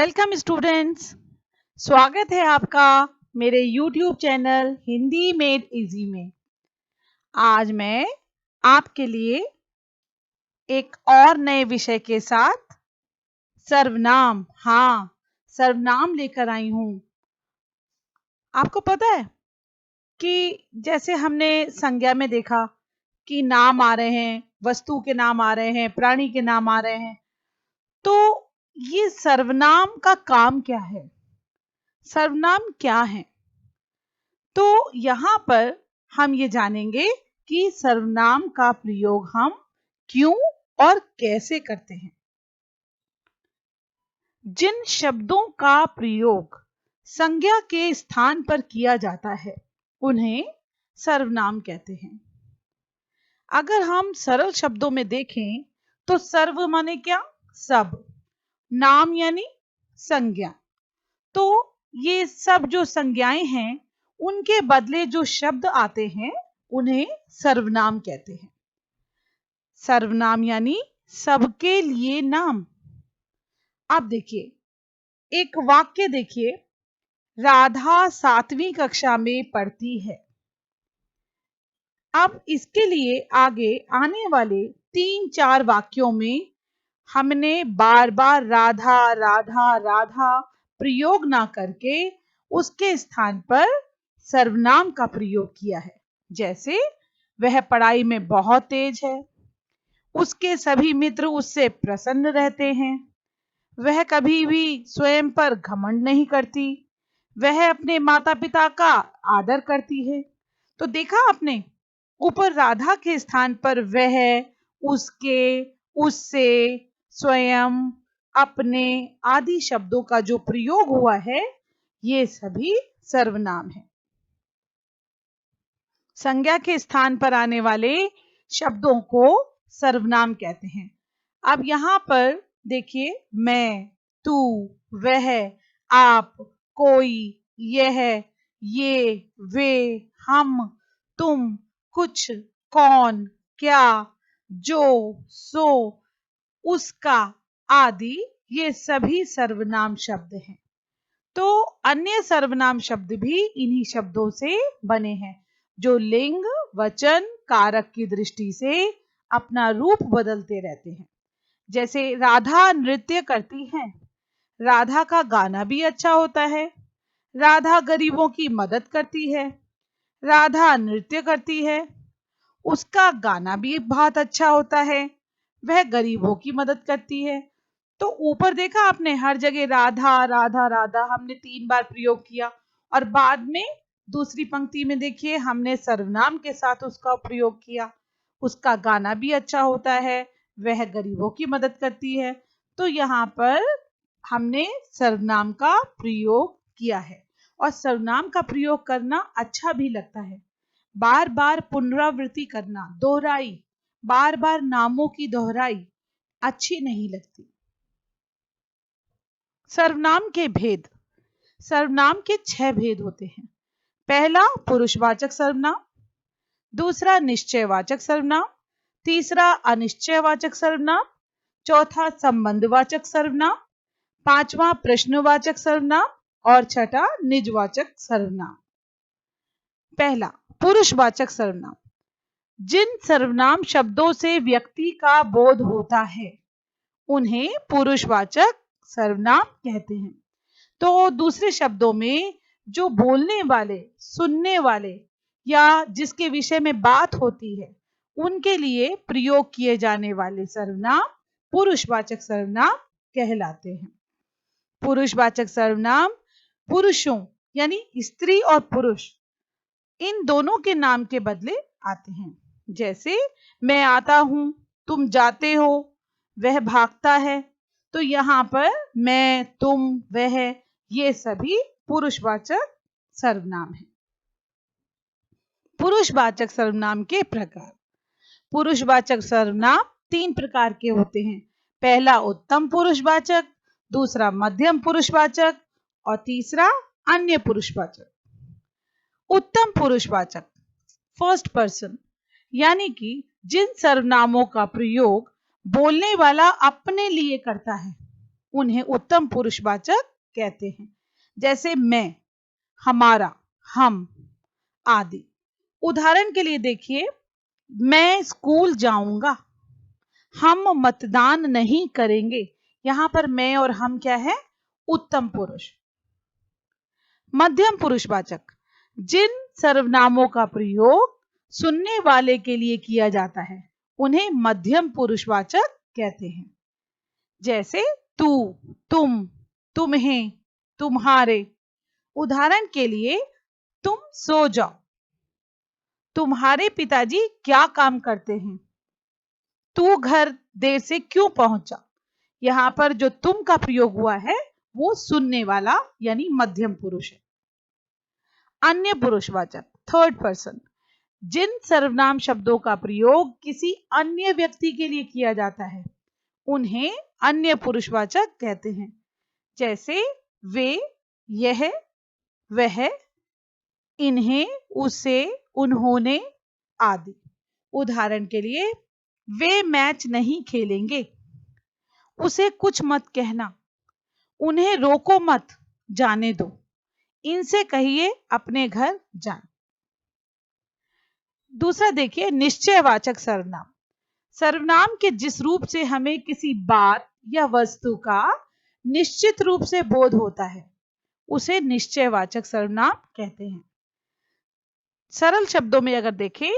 Welcome students. स्वागत है आपका मेरे YouTube channel Hindi made easy में। आज मैं आपके लिए एक और नए विषय के साथ सर्वनाम सर्वनाम लेकर आई हूँ। आपको पता है कि जैसे हमने संज्ञा में देखा कि नाम आ रहे हैं, वस्तु के नाम आ रहे हैं, प्राणी के नाम आ रहे हैं, तो ये सर्वनाम का काम क्या है? सर्वनाम क्या है? तो यहाँ पर हम ये जानेंगे कि सर्वनाम का प्रयोग हम क्यों और कैसे करते हैं। जिन शब्दों का प्रयोग संज्ञा के स्थान पर किया जाता है उन्हें सर्वनाम कहते हैं। अगर हम सरल शब्दों में देखें तो सर्व माने क्या? सब। नाम यानी संज्ञा। तो ये सब जो संज्ञाएं हैं उनके बदले जो शब्द आते हैं उन्हें सर्वनाम कहते हैं। सर्वनाम यानी सबके लिए नाम। आप देखिए, एक वाक्य देखिए, राधा 7वीं कक्षा में पढ़ती है। अब इसके लिए आगे आने वाले 3-4 वाक्यों में हमने बार बार राधा राधा राधा प्रयोग ना करके उसके स्थान पर सर्वनाम का प्रयोग किया है। जैसे वह पढ़ाई में बहुत तेज है, उसके सभी मित्र उससे प्रसन्न रहते हैं, वह कभी भी स्वयं पर घमंड नहीं करती, वह अपने माता पिता का आदर करती है। तो देखा आपने, ऊपर राधा के स्थान पर वह, उसके, उससे, स्वयं, अपने आदि शब्दों का जो प्रयोग हुआ है ये सभी सर्वनाम है। संज्ञा के स्थान पर आने वाले शब्दों को सर्वनाम कहते हैं। अब यहाँ पर देखिए, मैं, तू, वह, आप, कोई, यह, ये, वे, हम, तुम, कुछ, कौन, क्या, जो, सो, उसका आदि ये सभी सर्वनाम शब्द हैं। तो अन्य सर्वनाम शब्द भी इन्हीं शब्दों से बने हैं जो लिंग, वचन, कारक की दृष्टि से अपना रूप बदलते रहते हैं। जैसे राधा नृत्य करती है, राधा का गाना भी अच्छा होता है। राधा गरीबों की मदद करती है, राधा नृत्य करती है, उसका गाना भी बहुत अच्छा होता है, वह गरीबों की मदद करती है। तो ऊपर देखा आपने, हर जगह राधा राधा राधा हमने 3 बार प्रयोग किया, और बाद में दूसरी पंक्ति में देखिए हमने सर्वनाम के साथ उसका प्रयोग किया। उसका गाना भी अच्छा होता है, वह गरीबों की मदद करती है। तो यहाँ पर हमने सर्वनाम का प्रयोग किया है, और सर्वनाम का प्रयोग करना अच्छा भी लगता है। बार बार पुनरावृत्ति करना, दोहराई, बार बार नामों की दोहराई अच्छी नहीं लगती। सर्वनाम के भेद। सर्वनाम के 6 भेद होते हैं। पहला पुरुषवाचक सर्वनाम, दूसरा निश्चयवाचक सर्वनाम, तीसरा अनिश्चयवाचक सर्वनाम, चौथा संबंधवाचक सर्वनाम, पांचवा प्रश्नवाचक सर्वनाम और छठा निजवाचक सर्वनाम। पहला पुरुषवाचक सर्वनाम। जिन सर्वनाम शब्दों से व्यक्ति का बोध होता है उन्हें पुरुषवाचक सर्वनाम कहते हैं। तो दूसरे शब्दों में जो बोलने वाले, सुनने वाले या जिसके विषय में बात होती है उनके लिए प्रयोग किए जाने वाले सर्वनाम पुरुषवाचक सर्वनाम कहलाते हैं। पुरुषवाचक सर्वनाम पुरुषों यानी स्त्री और पुरुष इन दोनों के नाम के बदले आते हैं। जैसे मैं आता हूं, तुम जाते हो, वह भागता है। तो यहाँ पर मैं, तुम, वह ये सभी पुरुषवाचक सर्वनाम हैं। पुरुषवाचक सर्वनाम के प्रकार। पुरुषवाचक सर्वनाम 3 प्रकार के होते हैं। पहला उत्तम पुरुषवाचक, दूसरा मध्यम पुरुषवाचक और तीसरा अन्य पुरुषवाचक। उत्तम पुरुषवाचक फर्स्ट पर्सन, यानी कि जिन सर्वनामों का प्रयोग बोलने वाला अपने लिए करता है उन्हें उत्तम पुरुषवाचक कहते हैं। जैसे मैं, हमारा, हम आदि। उदाहरण के लिए देखिए, मैं स्कूल जाऊंगा, हम मतदान नहीं करेंगे। यहां पर मैं और हम क्या है? उत्तम पुरुष। मध्यम पुरुषवाचक, जिन सर्वनामों का प्रयोग सुनने वाले के लिए किया जाता है उन्हें मध्यम पुरुषवाचक कहते हैं। जैसे तू, तुम, तुम्हें, तुम्हारे। उदाहरण के लिए, तुम सो जाओ, तुम्हारे पिताजी क्या काम करते हैं, तू घर देर से क्यों पहुंचा। यहां पर जो तुम का प्रयोग हुआ है वो सुनने वाला यानी मध्यम पुरुष है। अन्य पुरुषवाचक, थर्ड पर्सन, जिन सर्वनाम शब्दों का प्रयोग किसी अन्य व्यक्ति के लिए किया जाता है उन्हें अन्य पुरुषवाचक कहते हैं। जैसे वे, यह, वह, इन्हें, उसे, उन्होंने आदि। उदाहरण के लिए, वे मैच नहीं खेलेंगे, उसे कुछ मत कहना, उन्हें रोको मत, जाने दो, इनसे कहिए अपने घर जाएं। दूसरा देखिए, निश्चयवाचक सर्वनाम। सर्वनाम के जिस रूप से हमें किसी बात या वस्तु का निश्चित रूप से बोध होता है उसे निश्चयवाचक सर्वनाम कहते हैं। सरल शब्दों में अगर देखें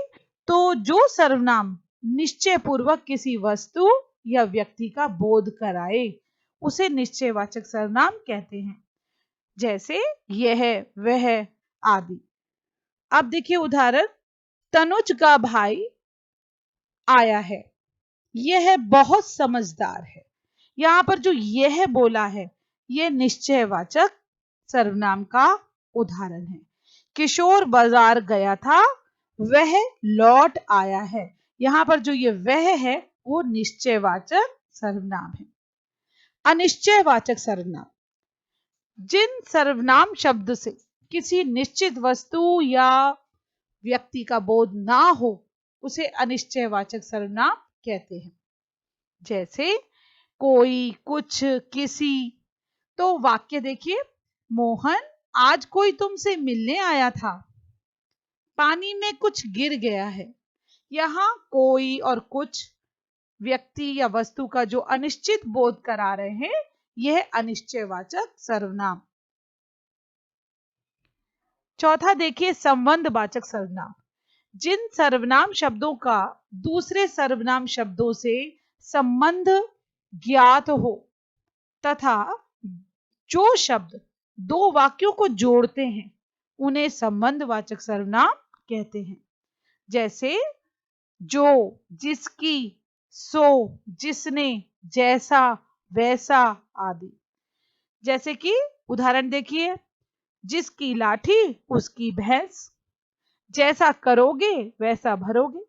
तो जो सर्वनाम निश्चय पूर्वक किसी वस्तु या व्यक्ति का बोध कराए उसे निश्चयवाचक सर्वनाम कहते हैं। जैसे यह, वह आदि। अब देखिए उदाहरण, तनुज का भाई आया है, यह बहुत समझदार है। यहां पर जो यह बोला है यह निश्चयवाचक सर्वनाम का उदाहरण है। किशोर बाजार गया था, वह लौट आया है। यहां पर जो ये वह है वो निश्चयवाचक सर्वनाम है। अनिश्चयवाचक सर्वनाम, जिन सर्वनाम शब्द से किसी निश्चित वस्तु या व्यक्ति का बोध ना हो उसे अनिश्चयवाचक सर्वनाम कहते हैं। जैसे कोई, कुछ, किसी। तो वाक्य देखिए, मोहन, आज कोई तुमसे मिलने आया था, पानी में कुछ गिर गया है। यहां कोई और कुछ व्यक्ति या वस्तु का जो अनिश्चित बोध करा रहे हैं यह अनिश्चयवाचक सर्वनाम। चौथा देखिए, संबंधवाचक सर्वनाम, जिन सर्वनाम शब्दों का दूसरे सर्वनाम शब्दों से संबंध ज्ञात हो तथा जो शब्द दो वाक्यों को जोड़ते हैं उन्हें संबंधवाचक सर्वनाम कहते हैं। जैसे जो, जिसकी, सो, जिसने, जैसा, वैसा आदि। जैसे कि उदाहरण देखिए, जिसकी लाठी उसकी भैंस, जैसा करोगे वैसा भरोगे।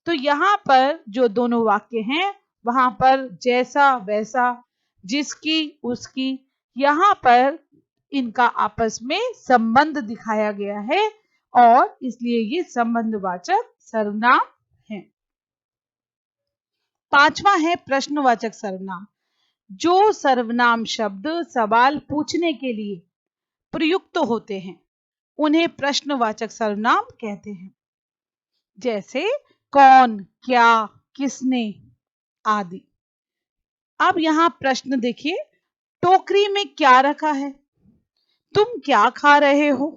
तो यहाँ पर जो दोनों वाक्य हैं वहां पर जैसा, वैसा, जिसकी, उसकी, यहाँ पर इनका आपस में संबंध दिखाया गया है और इसलिए ये संबंधवाचक सर्वनाम है। पांचवा है प्रश्नवाचक सर्वनाम। जो सर्वनाम शब्द सवाल पूछने के लिए प्रयुक्त होते हैं उन्हें प्रश्नवाचक सर्वनाम कहते हैं। जैसे कौन, क्या, किसने आदि। अब यहां प्रश्न देखिए, टोकरी में क्या रखा है, तुम क्या खा रहे हो।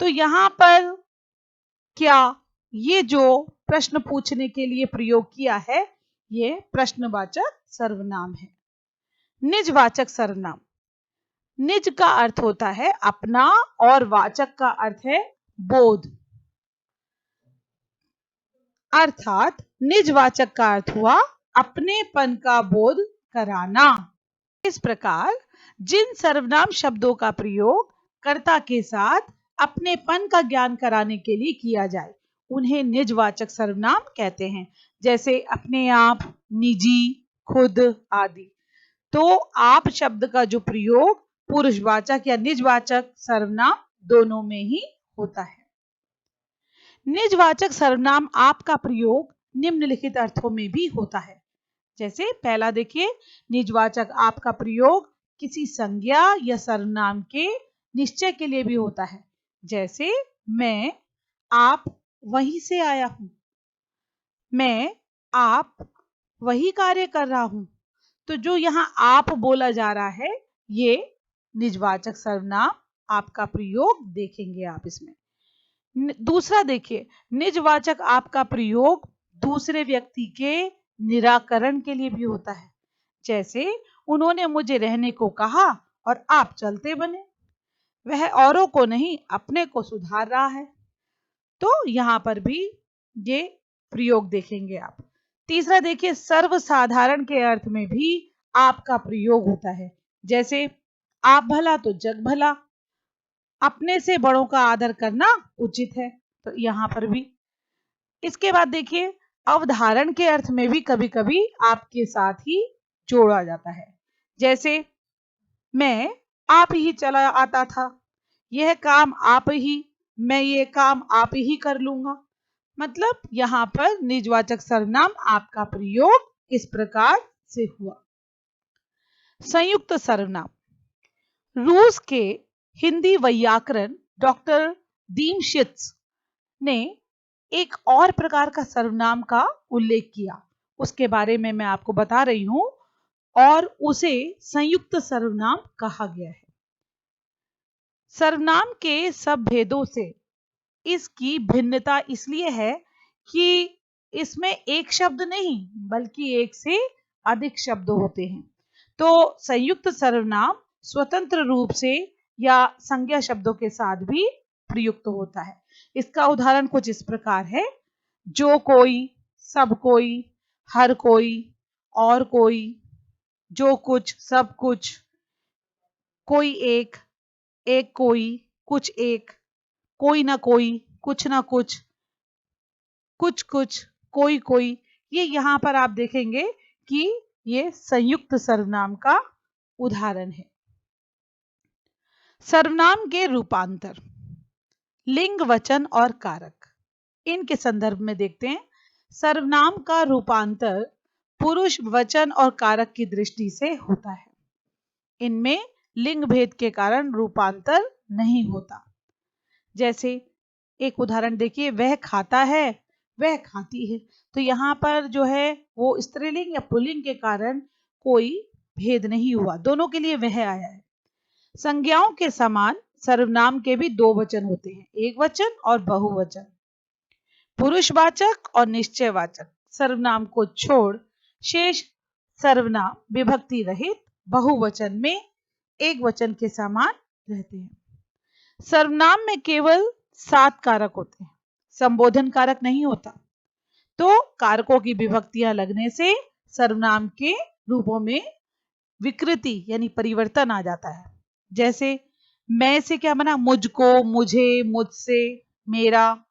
तो यहां पर क्या, ये जो प्रश्न पूछने के लिए प्रयोग किया है ये प्रश्नवाचक सर्वनाम है। निजवाचक सर्वनाम, निज का अर्थ होता है अपना और वाचक का अर्थ है बोध, अर्थात निजवाचक का अर्थ हुआ अपनेपन का बोध कराना। इस प्रकार जिन सर्वनाम शब्दों का प्रयोग कर्ता के साथ अपनेपन का ज्ञान कराने के लिए किया जाए उन्हें निजवाचक सर्वनाम कहते हैं। जैसे अपने आप, निजी, खुद आदि। तो आप शब्द का जो प्रयोग पुरुषवाचक या निजवाचक सर्वनाम दोनों में ही होता है। निजवाचक सर्वनाम आप का प्रयोग निम्नलिखित अर्थों में भी होता है। जैसे पहला देखिए, निजवाचक आप का प्रयोग किसी संज्ञा या सर्वनाम के निश्चय के लिए भी होता है। जैसे मैं आप वहीं से आया हूं, मैं आप वही कार्य कर रहा हूं। तो जो यहाँ आप बोला जा रहा है, ये निजवाचक सर्वनाम आपका प्रयोग देखेंगे आप इसमें। दूसरा देखिए, निजवाचक आपका प्रयोग दूसरे व्यक्ति के निराकरण के लिए भी होता है। जैसे उन्होंने मुझे रहने को कहा और आप चलते बने। वह औरों को नहीं, अपने को सुधार रहा है। तो यहाँ पर भी ये प्रयोग देखेंगे आप। तीसरा देखिए, सर्वसाधारण के अर्थ में भी आपका प्रयोग होता है। जैसे आप भला तो जग भला, अपने से बड़ों का आदर करना उचित है। तो यहाँ पर भी। इसके बाद देखिए, अवधारण के अर्थ में भी कभी कभी आपके साथ ही जोड़ा जाता है। जैसे मैं आप ही चला आता था, यह काम आप ही, मैं ये काम आप ही कर लूंगा। मतलब यहाँ पर निजवाचक सर्वनाम आपका प्रयोग इस प्रकार से हुआ। संयुक्त सर्वनाम। रूस के हिंदी वैयाकरण डॉक्टर दीमशित्स ने एक और प्रकार का सर्वनाम का उल्लेख किया, उसके बारे में मैं आपको बता रही हूं, और उसे संयुक्त सर्वनाम कहा गया है। सर्वनाम के सब भेदों से इसकी भिन्नता इसलिए है कि इसमें एक शब्द नहीं बल्कि एक से अधिक शब्द होते हैं। तो संयुक्त सर्वनाम स्वतंत्र रूप से या संज्ञा शब्दों के साथ भी प्रयुक्त होता है। इसका उदाहरण कुछ इस प्रकार है। जो कोई, सब कोई, हर कोई, और कोई, जो कुछ, सब कुछ, कोई एक, एक कोई, कुछ एक, कोई ना कोई, कुछ ना कुछ, कुछ कुछ, कोई कोई। ये यहाँ पर आप देखेंगे कि ये संयुक्त सर्वनाम का उदाहरण है। सर्वनाम के रूपांतर, लिंग, वचन और कारक, इनके संदर्भ में देखते हैं। सर्वनाम का रूपांतर पुरुष, वचन और कारक की दृष्टि से होता है। इनमें लिंग भेद के कारण रूपांतर नहीं होता। जैसे एक उदाहरण देखिए, वह खाता है, वह खाती है। तो यहाँ पर जो है वो स्त्रीलिंग या पुल्लिंग के कारण कोई भेद नहीं हुआ, दोनों के लिए वह आया है। संज्ञाओं के समान सर्वनाम के भी दो वचन होते हैं, एक वचन और बहुवचन। पुरुषवाचक और निश्चयवाचक सर्वनाम को छोड़ शेष सर्वनाम विभक्ति रहित बहुवचन में एक वचन के समान रहते हैं। सर्वनाम में केवल 7 कारक होते हैं, संबोधन कारक नहीं होता। तो कारकों की विभक्तियां लगने से सर्वनाम के रूपों में विकृति यानी परिवर्तन आ जाता है। जैसे मैं से क्या बना, मुझको, मुझे, मुझसे, मेरा।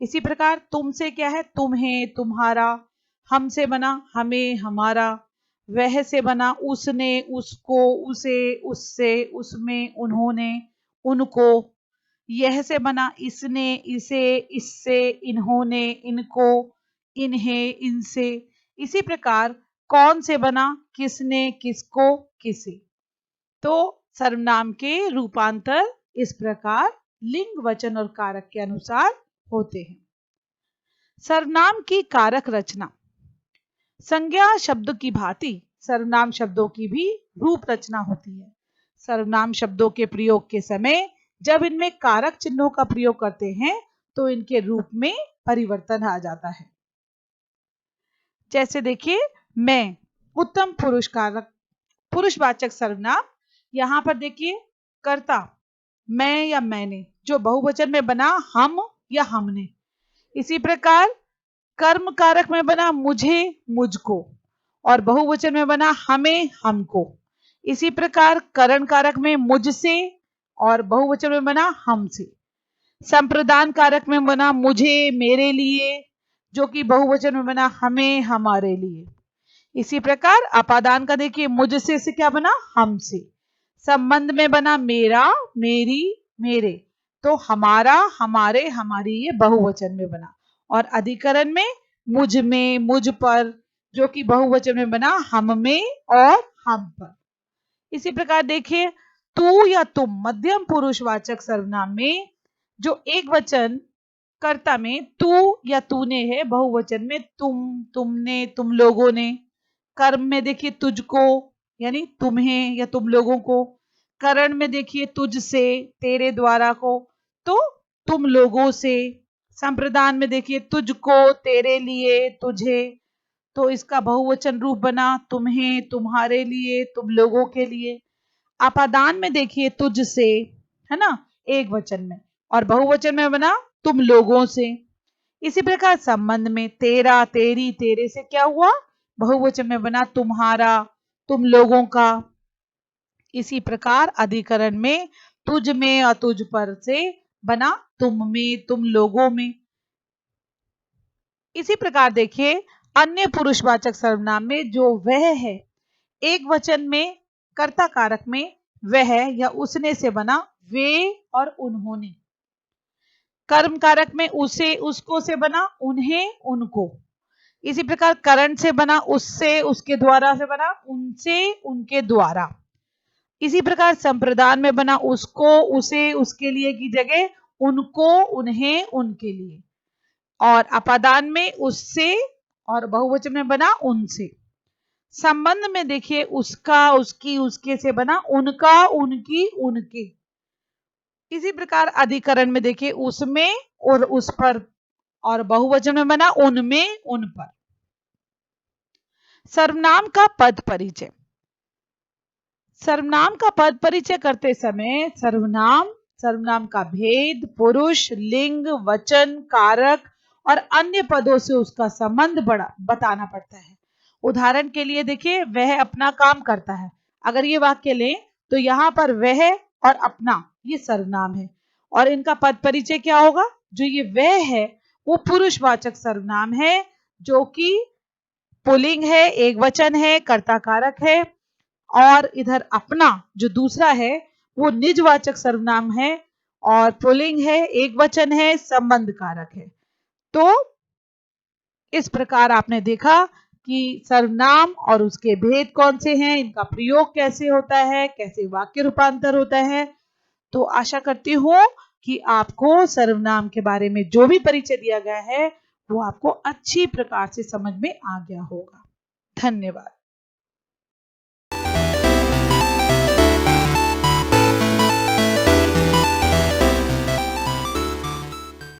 इसी प्रकार तुमसे क्या है, तुम्हें, तुम्हारा। हमसे बना हमें, हमारा। वह से बना उसने, उसको, उसे, उससे, उसमें, उन्होंने, उनको। यह से बना इसने, इसे, इससे, इन्होंने, इनको, इन्हें, इनसे। इसी प्रकार कौन से बना किसने, किसको, किसे। तो सर्वनाम के रूपांतर इस प्रकार लिंग, वचन और कारक के अनुसार होते हैं। सर्वनाम की कारक रचना। संज्ञा शब्द की भांति सर्वनाम शब्दों की भी रूप रचना होती है। सर्वनाम शब्दों के प्रयोग के समय जब इनमें कारक चिन्हों का प्रयोग करते हैं तो इनके रूप में परिवर्तन आ जाता है। जैसे देखिए, मैं उत्तम पुरुष कारक, पुरुषवाचक सर्वनाम। यहां पर देखिए, कर्ता मैं या मैंने, जो बहुवचन में बना हम या हमने। इसी प्रकार कर्म कारक में बना मुझे, मुझको, और बहुवचन में बना हमें, हमको। इसी प्रकार करण कारक में मुझसे और बहुवचन में बना हमसे। संप्रदान कारक में बना मुझे, मेरे लिए, जो कि बहुवचन में बना हमें, हमारे लिए। इसी प्रकार अपादान का देखिए, मुझसे से क्या बना, हमसे। संबंध में बना मेरा, मेरी, मेरे। तो हमारा, हमारे, हमारी, ये बहुवचन में बना। और अधिकरण में मुझ में, मुझ पर, जो कि बहुवचन में बना हम में और हम पर। इसी प्रकार देखिए तू या तुम मध्यम पुरुषवाचक सर्वनाम में जो एक वचन कर्ता में तू या तूने है, बहुवचन में तुम, तुमने, तुम लोगों ने। कर्म में देखिए तुझको यानी तुम्हें या तुम लोगों को। करण में देखिए तुझसे, तेरे द्वारा को, तो तुम लोगों से। संप्रदान में देखिए तुझको, तेरे लिए, तुझे, तो इसका बहुवचन रूप बना तुम्हें, तुम्हारे लिए, तुम लोगों के लिए। अपादान में देखिए तुझसे, है ना, एक वचन में, और बहुवचन में बना तुम लोगों से। इसी प्रकार संबंध में तेरा, तेरी, तेरे से क्या हुआ, बहुवचन में बना तुम्हारा, तुम लोगों का। इसी प्रकार अधिकरण में तुझ में और तुझ पर से बना तुम में, तुम लोगों में। इसी प्रकार देखिए अन्य पुरुषवाचक सर्वनाम में जो वह है, एक वचन में कर्ता कारक में वह या उसने से बना वे और उन्होंने। कर्म कारक में उसे, उसको से बना उन्हें, उनको। इसी प्रकार करण से बना उससे, उसके द्वारा से बना उनसे, उनके द्वारा। इसी प्रकार संप्रदान में बना उसको, उसे, उसके लिए की जगह उनको, उन्हें, उनके लिए। और अपादान में उससे और बहुवचन में बना उनसे। संबंध में देखिए उसका, उसकी, उसके से बना उनका, उनकी, उनके। इसी प्रकार अधिकरण में देखिए उसमें और उस पर, और बहुवचन में बना उनमें, उन पर। सर्वनाम का पद परिचय। सर्वनाम का पद परिचय करते समय सर्वनाम, सर्वनाम का भेद, पुरुष, लिंग, वचन, कारक और अन्य पदों से उसका संबंध बताना पड़ता है। उदाहरण के लिए देखिए वह अपना काम करता है, अगर ये वाक्य लें तो यहाँ पर वह और अपना ये सर्वनाम है, और इनका पद परिचय क्या होगा, जो ये वह है वो पुरुषवाचक सर्वनाम है, जो कि पुल्लिंग है, एक वचन है, कर्ता कारक है। और इधर अपना जो दूसरा है वो निजवाचक सर्वनाम है और पुल्लिंग है, एक वचन है, संबंध कारक है। तो इस प्रकार आपने देखा कि सर्वनाम और उसके भेद कौन से हैं, इनका प्रयोग कैसे होता है, कैसे वाक्य रूपांतर होता है। तो आशा करती हूँ कि आपको सर्वनाम के बारे में जो भी परिचय दिया गया है वो आपको अच्छी प्रकार से समझ में आ गया होगा। धन्यवाद।